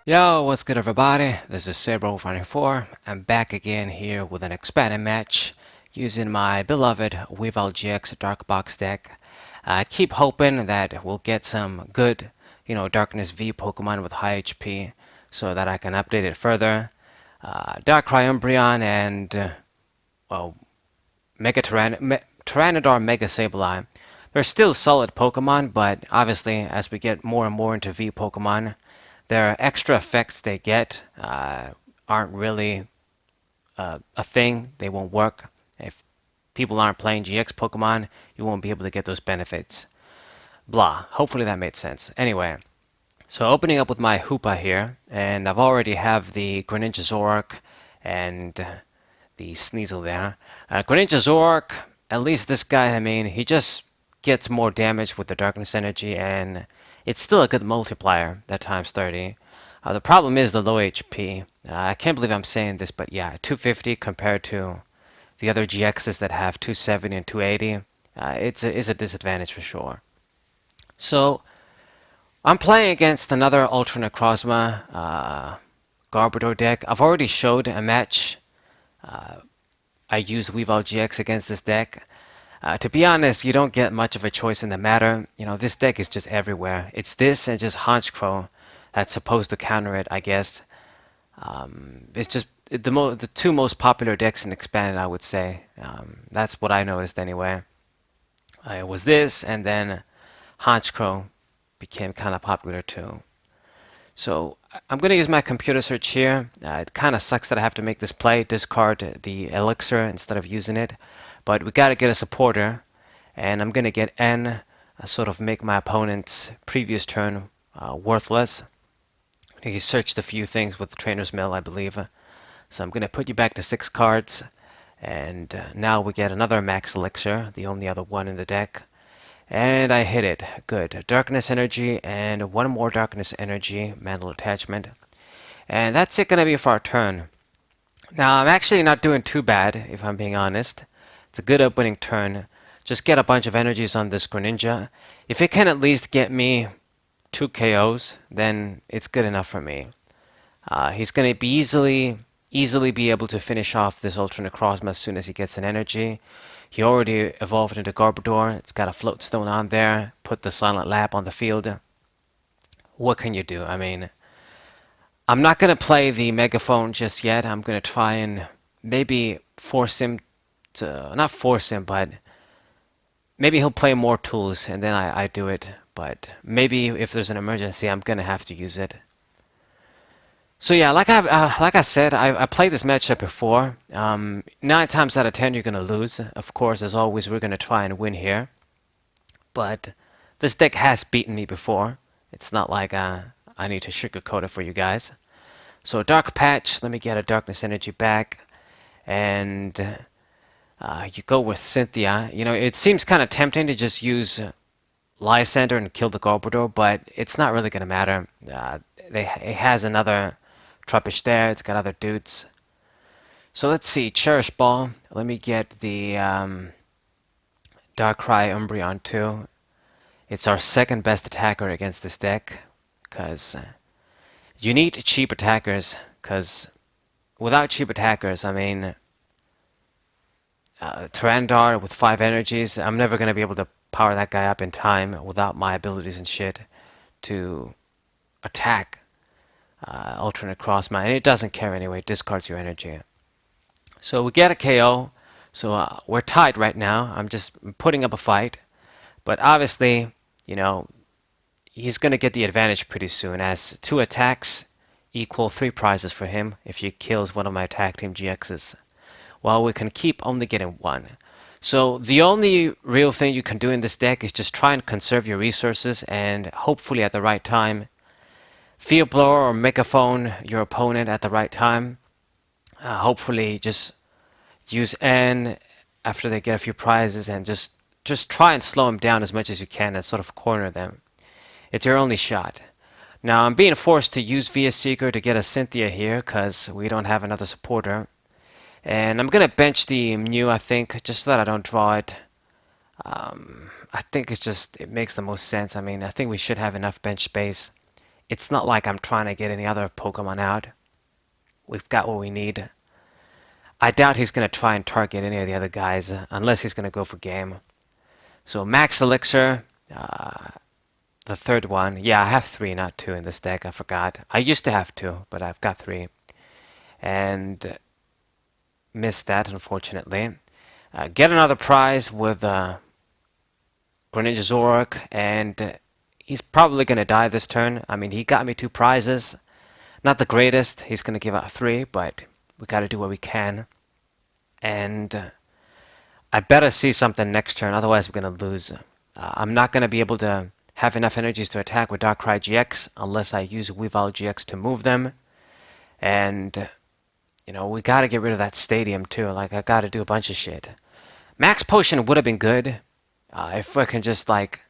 Yo, what's good everybody? This is Saber4. I'm back again here with an expanded match using my beloved Weavile GX Dark Box deck. I keep hoping that we'll get some good, Darkness V Pokemon with high HP so that I can update it further. Darkrai Umbreon and, well, Tyranitar Mega Sableye. They're still solid Pokemon, but obviously as we get more and more into V Pokemon, their extra effects they get aren't really a thing. They won't work. If people aren't playing GX Pokemon, you won't be able to get those benefits. Blah. Hopefully that made sense. Anyway, so opening up with my Hoopa here, and I've already have the Greninja Zoroark and the Sneasel there. Greninja Zoroark, at least this guy, he just gets more damage with the Darkness Energy, and it's still a good multiplier, that times 30. The problem is the low HP. I can't believe I'm saying this, but yeah, 250 compared to the other GXs that have 270 and 280, it's a disadvantage for sure. So I'm playing against another Ultra Necrozma Garbodor deck. I've already showed a match. I use Weavile GX against this deck. To be honest, you don't get much of a choice in the matter. This deck is just everywhere. It's this and just Honchkrow that's supposed to counter it, I guess. It's just the two most popular decks in Expanded, I would say. That's what I noticed anyway. It was this, and then Honchkrow became kind of popular too. So I'm going to use my computer search here. It kind of sucks that I have to make this play, discard the elixir instead of using it. But we got to get a supporter, and I'm going to get N, sort of make my opponent's previous turn worthless. He searched a few things with the Trainer's Mill, I believe. So I'm going to put you back to 6 cards, and now we get another Max Elixir, the only other one in the deck. And I hit it. Good. Darkness Energy and one more Darkness Energy, Mantle Attachment. And that's it going to be for our turn. Now, I'm actually not doing too bad, if I'm being honest. It's a good opening turn. Just get a bunch of energies on this Greninja. If it can at least get me 2 KOs, then it's good enough for me. He's going to be easily be able to finish off this Ultra Necrozma as soon as he gets an energy. He already evolved into Garbodor. It's got a Float Stone on there. Put the Silent Lab on the field. What can you do? I'm not going to play the Megaphone just yet. I'm going to try and maybe force him to... Not force him, but... Maybe he'll play more tools and then I do it. But maybe if there's an emergency, I'm going to have to use it. So yeah, like I said, I played this matchup before. 9 times out of 10, you're going to lose. Of course, as always, we're going to try and win here. But this deck has beaten me before. It's not like I need to sugarcoat it for you guys. So Dark Patch, let me get a Darkness Energy back. And you go with Cynthia. It seems kind of tempting to just use Lysander and kill the Garbodor, but it's not really going to matter. It has another Truppish there. It's got other dudes. So let's see. Cherish Ball. Let me get the Darkrai Umbreon too. It's our second best attacker against this deck. Because you need cheap attackers. Because without cheap attackers, Tyranitar with 5 energies, I'm never going to be able to power that guy up in time without my abilities and shit to attack Ultra Necrozma, and it doesn't care anyway, it discards your energy. So we get a KO, so we're tied right now. I'm just putting up a fight, but obviously, he's going to get the advantage pretty soon, as 2 attacks equal 3 prizes for him if he kills one of my attack team GXs, while we can keep only getting 1. So the only real thing you can do in this deck is just try and conserve your resources, and hopefully at the right time Field Blower or Megaphone your opponent at the right time. Hopefully just use N after they get a few prizes and just try and slow them down as much as you can and sort of corner them. It's your only shot. Now I'm being forced to use Via Seeker to get a Cynthia here because we don't have another supporter. And I'm going to bench the Mew, I think, just so that I don't draw it. I think it makes the most sense. I think we should have enough bench space. it's not like I'm trying to get any other Pokemon out. We've got what we need. I doubt he's going to try and target any of the other guys, unless he's going to go for game. So Max Elixir, the third one. Yeah, I have 3, not 2 in this deck. I forgot. I used to have 2, but I've got 3. And missed that, unfortunately. Get another prize with Greninja Zoroark, and he's probably going to die this turn. I mean, he got me 2 prizes. Not the greatest. He's going to give out 3, but we got to do what we can. And I better see something next turn, otherwise we're going to lose. I'm not going to be able to have enough energies to attack with Darkrai GX unless I use Weavile GX to move them. And, you know, we got to get rid of that stadium too. Like, I got to do a bunch of shit. Max Potion would have been good if I can just, like,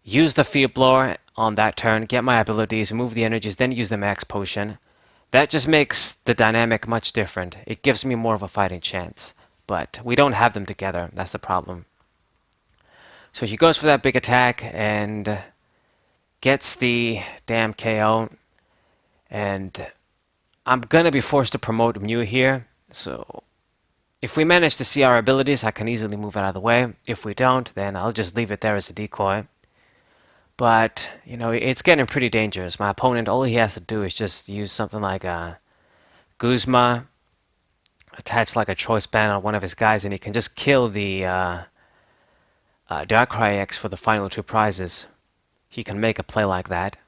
use the Field Blower on that turn, get my abilities, move the energies, then use the Max Potion. That just makes the dynamic much different. It gives me more of a fighting chance. But we don't have them together. That's the problem. So he goes for that big attack and gets the damn KO. And I'm going to be forced to promote Mew here. So if we manage to see our abilities, I can easily move it out of the way. If we don't, then I'll just leave it there as a decoy. But, you know, it's getting pretty dangerous. My opponent, all he has to do is just use something like a Guzma, attach like a choice band on one of his guys, and he can just kill the Darkrai X for the final 2 prizes. He can make a play like that.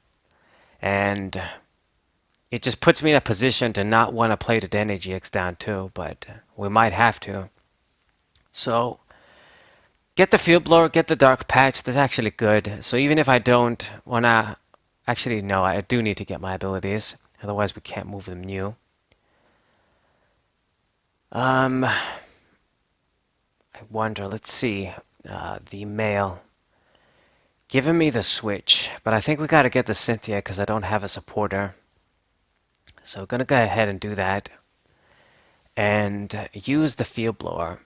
And it just puts me in a position to not want to play the Denny GX down too, but we might have to. So, get the Field Blower, get the Dark Patch. That's actually good. So even if I don't want to... Actually, no, I do need to get my abilities. Otherwise, we can't move them new. I wonder, let's see. The male. Giving me the switch. But I think we got to get the Cynthia because I don't have a supporter. So I'm going to go ahead and do that. And use the Field Blower.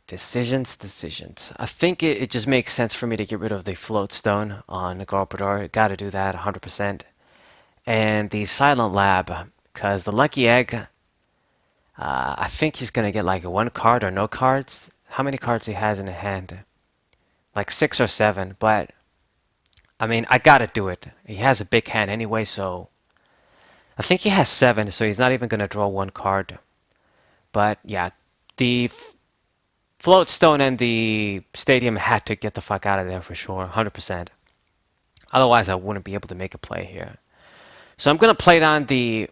Decisions. I think it just makes sense for me to get rid of the Float Stone on Garbodor. Got to do that 100%. And the Silent Lab, because the Lucky Egg, I think he's going to get like 1 card or no cards. How many cards he has in hand? Like 6 or 7, but I mean, I got to do it. He has a big hand anyway, so I think he has 7, so he's not even going to draw 1 card. But yeah, the Float Stone and the Stadium had to get the fuck out of there for sure, 100%. Otherwise, I wouldn't be able to make a play here. So I'm going to play down the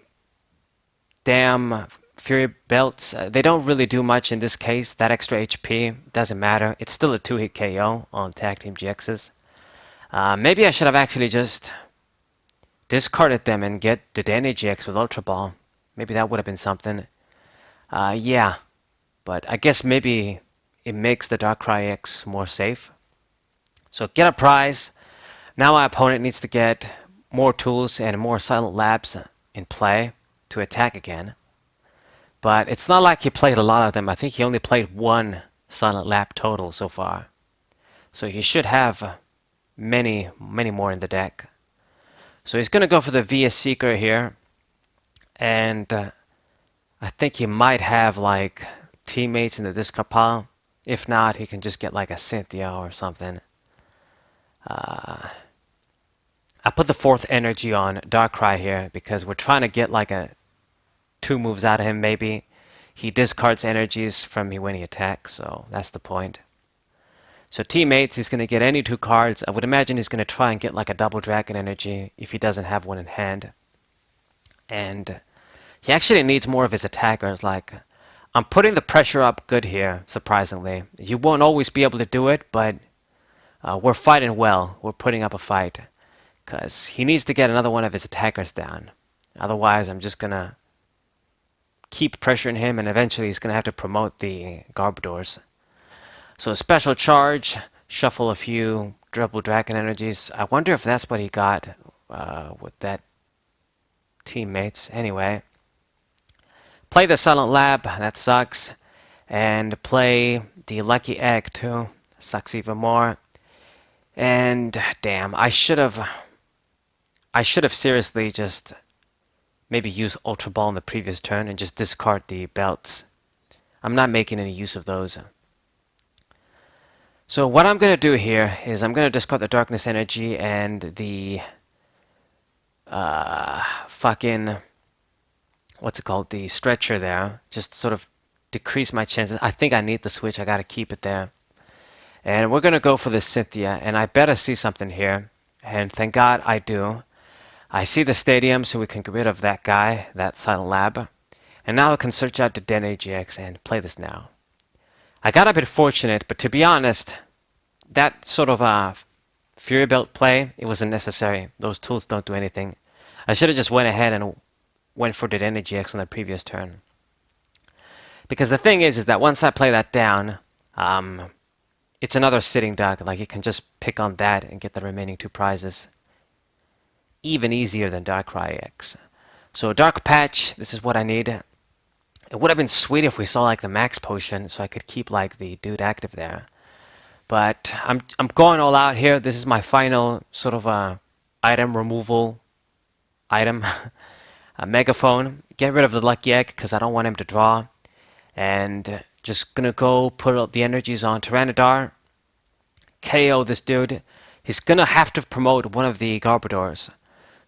damn Fury Belts. They don't really do much in this case. That extra HP doesn't matter. It's still a 2-hit KO on Tag Team GXs. Maybe I should have actually just discarded them and get the Danny GX with Ultra Ball. Maybe that would have been something. Yeah, but I guess maybe it makes the Darkrai X more safe. So get a prize. Now my opponent needs to get more tools and more Silent Labs in play to attack again. But it's not like he played a lot of them. I think he only played 1 Silent Lab total so far. So he should have many more in the deck. So he's going to go for the VS Seeker here. And I think he might have like teammates in the discard pile. If not, he can just get like a Cynthia or something. I put the 4th energy on Darkrai here because we're trying to get like a 2 moves out of him maybe. He discards energies from me when he attacks, so that's the point. So teammates, he's going to get any 2 cards. I would imagine he's going to try and get like a double dragon energy if he doesn't have one in hand. And he actually needs more of his attackers. Like, I'm putting the pressure up good here, surprisingly. You won't always be able to do it, but we're fighting well. We're putting up a fight. Because he needs to get another one of his attackers down. Otherwise, I'm just going to keep pressuring him, and eventually he's going to have to promote the Garbodors. So special charge, shuffle a few double dragon energies. I wonder if that's what he got with that teammates. Anyway, play the Silent Lab, that sucks. And play the Lucky Egg too, sucks even more. And damn, I should have I should have seriously just maybe used Ultra Ball in the previous turn and just discard the belts. I'm not making any use of those. So what I'm going to do here is I'm going to discard the Darkness Energy and the fucking, what's it called, the stretcher there. Just sort of decrease my chances. I think I need the switch. I got to keep it there. And we're going to go for the Cynthia, and I better see something here. And thank God I do. I see the stadium, so we can get rid of that guy, that Silent Lab. And now I can search out the Den AGX and play this now. I got a bit fortunate, but to be honest, that sort of Fury Belt play, it wasn't necessary. Those tools don't do anything. I should have just went ahead and went for the Den AGX on the previous turn. Because the thing is that once I play that down, it's another sitting duck. Like, you can just pick on that and get the remaining 2 prizes. Even easier than Darkrai X. So Dark Patch, this is what I need. It would have been sweet if we saw like the max potion, so I could keep like the dude active there. But I'm going all out here. This is my final sort of item removal item. A Megaphone. Get rid of the Lucky Egg because I don't want him to draw. And just gonna go put out the energies on Tyrannodar. KO this dude. He's gonna have to promote one of the Garbodors.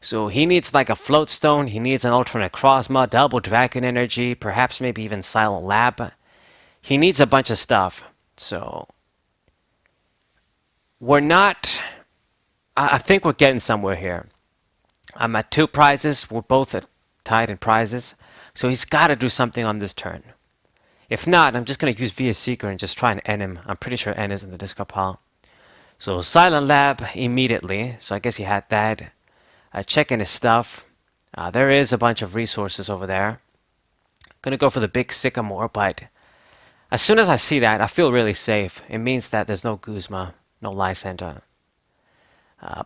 So he needs like a Float Stone, he needs an Ultra Necrozma, Double Dragon Energy, perhaps maybe even Silent Lab. He needs a bunch of stuff. So we're not... I think we're getting somewhere here. I'm at 2 prizes, we're both tied in prizes. So he's got to do something on this turn. If not, I'm just going to use Via Seeker and just try and end him. I'm pretty sure N is in the discard pile. So Silent Lab immediately, so I guess he had that. Checking his stuff. There is a bunch of resources over there. Gonna go for the big Sycamore, but as soon as I see that, I feel really safe. It means that there's no Guzma, no Lysander.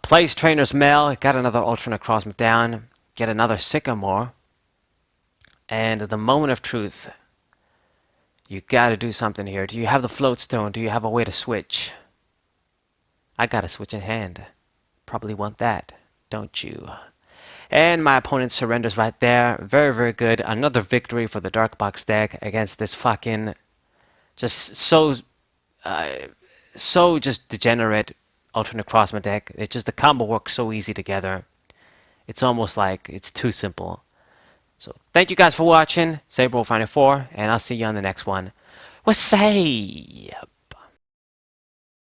Plays Trainer's Mail, got another Ultra Necrozma down, get another Sycamore. And the moment of truth. You gotta do something here. Do you have the Float Stone? Do you have a way to switch? I got a switch in hand. Probably want that. Don't you? And my opponent surrenders right there. Very, very good. Another victory for the Dark Box deck against this fucking just so just degenerate Ultra Necrozma deck. It's just the combo works so easy together. It's almost like it's too simple. So thank you guys for watching. Saberwolf94, and I'll see you on the next one. We'll say